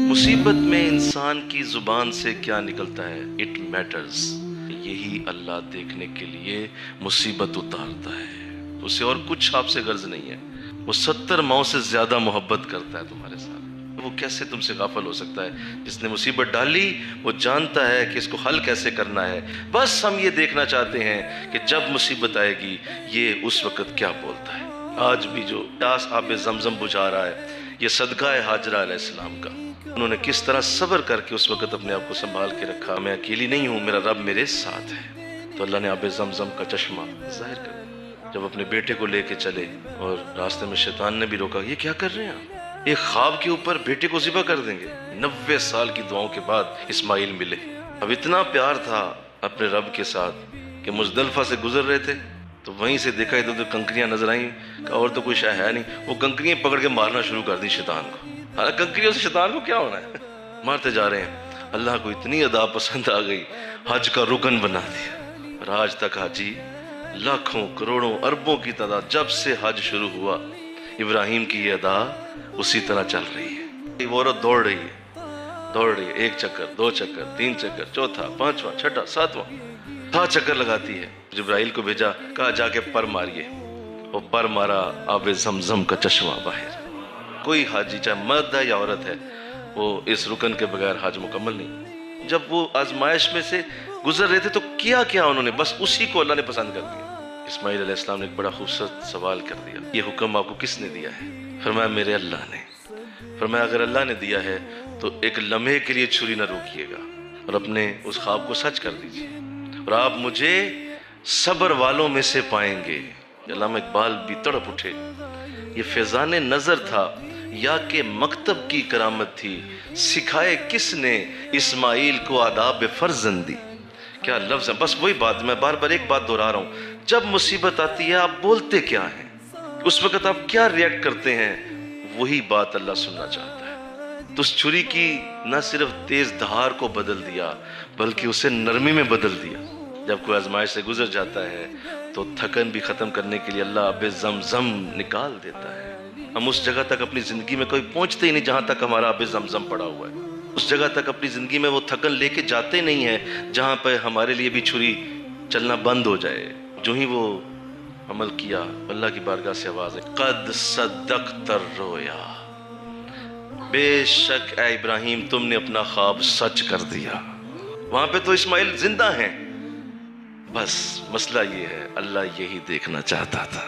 मुसीबत में इंसान की जुबान से क्या निकलता है, इट मैटर्स। यही अल्लाह देखने के लिए मुसीबत उतारता है, उसे और कुछ आपसे गर्ज नहीं है। वो 70 माओं से ज्यादा मोहब्बत करता है तुम्हारे साथ। वो कैसे तुमसे गाफल हो सकता है? जिसने मुसीबत डाली वो जानता है कि इसको हल कैसे करना है। बस हम ये देखना चाहते हैं कि जब मुसीबत आएगी ये उस वक्त क्या बोलता है। आज भी जो प्यास आब जमजम बुझा रहा है, ये सदका है हाजरा अलैहिस्सलाम का। उन्होंने किस तरह सब्र करके उस वक्त अपने आप को संभाल के रखा। मैं अकेली नहीं हूँ, मेरा रब मेरे साथ है। तो अल्लाह ने आब जमजम का चश्मा जाहिर कर दिया। जब अपने बेटे को लेके चले और रास्ते में शैतान ने भी रोका, ये क्या कर रहे हैं आप? एक ख्वाब के ऊपर बेटे को ज़िबा कर देंगे। 90 साल की दुआओं के बाद इस्माइल मिले। अब इतना प्यार था अपने रब के साथ कि मुजदलफा से गुजर रहे थे तो वहीं से देखा इधर उधर कंकरियां नजर आई, और तो कोई शय है नहीं। वो कंकरियां पकड़ के मारना शुरू कर दी शैतान को। हाँ, कंकरियों से शैतान को क्या होना है? मारते जा रहे हैं। अल्लाह को इतनी अदा पसंद आ गई, हज का रुकन बना दिया। और आज तक हाजी लाखों करोड़ों अरबों की तादाद, जब से हज शुरू हुआ इब्राहिम की ये अदा उसी तरह चल रही है। वो औरत दौड़ रही है, 1 चक्कर, 2 चक्कर, 3 चक्कर, चौथा, 5वां, 6ठा, 7वां, 7 चक्कर लगाती है। जिब्राइल को भेजा, कहा जाके पर मारिए। वो पर मारा, आब जमजम का चश्मा बाहर। कोई हाजी चाहे मर्द है या औरत है, वो इस रुकन के बगैर हज मुकम्मल नहीं। जब वो आजमाइश में से गुजर रहे थे तो किया क्या उन्होंने, बस उसी को अल्लाह ने पसंद कर दिया। इस्माइल अलैहिस्सलाम ने एक बड़ा खूबसूरत सवाल कर दिया, ये हुक्म आपको किसने दिया है? फरमाया मेरे अल्लाह ने। फरमाया अगर अल्लाह ने दिया है तो एक लम्हे के लिए छुरी न रोकिएगा और अपने उस ख्वाब को सच कर दीजिए और आप मुझे सब्र वालों में से पाएंगे। अल्लामा इकबाल भी तड़प उठे। ये फैज़ान नज़र था या कि मकतब की करामत थी, सिखाए किसने इस्माइल को आदाब फर्जंदी। क्या लफ्ज़ है। बस वही बात, मैं बार बार एक बात दोहरा रहा हूँ, जब मुसीबत आती है आप बोलते क्या हैं, उस वक्त आप क्या रिएक्ट करते हैं, वही बात अल्लाह सुनना चाहता है। तो उस छुरी की न सिर्फ तेज धार को बदल दिया बल्कि उसे नरमी में बदल दिया। जब कोई आजमाइश से गुजर जाता है तो थकन भी ख़त्म करने के लिए अल्लाह आब जमजम निकाल देता है। हम उस जगह तक अपनी ज़िंदगी में कभी पहुँचते ही नहीं जहाँ तक हमारा आब जमजम पड़ा हुआ है। उस जगह तक अपनी ज़िंदगी में वो थकन लेके जाते नहीं है जहाँ पर हमारे लिए भी छुरी चलना बंद हो जाए। जो ही वो अमल किया, अल्लाह की बारगाह से आवाज़ है, कद सदक़त रोया, बेशक ए इब्राहिम तुमने अपना ख्वाब सच कर दिया। वहाँ पे तो इस्माइल जिंदा हैं। बस मसला ये है, अल्लाह यही देखना चाहता था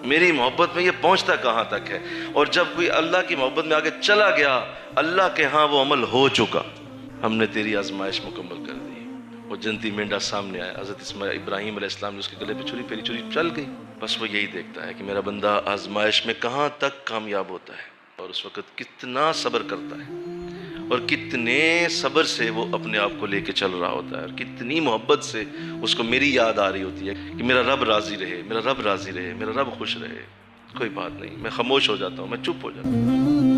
मेरी मोहब्बत में ये पहुंचता कहाँ तक है। और जब कोई अल्लाह की मोहब्बत में आगे चला गया, अल्लाह के यहाँ वो अमल हो चुका। हमने तेरी आजमाइश मुकम्मल कर दी। वो जंती मेंढा सामने आया, हज़रत इब्राहिम अलैहिस्सलाम ने उसके गले पे छुरी फेरी, छुरी चल गई। बस वो यही देखता है कि मेरा बंदा आजमाइश में कहाँ तक कामयाब होता है और उस वक़्त कितना सब्र करता है और कितने सब्र से वो अपने आप को लेके चल रहा होता है और कितनी मोहब्बत से उसको मेरी याद आ रही होती है कि मेरा रब राज़ी रहे, मेरा रब राज़ी रहे, मेरा रब खुश रहे। कोई बात नहीं, मैं खामोश हो जाता हूँ, मैं चुप हो जाता हूँ।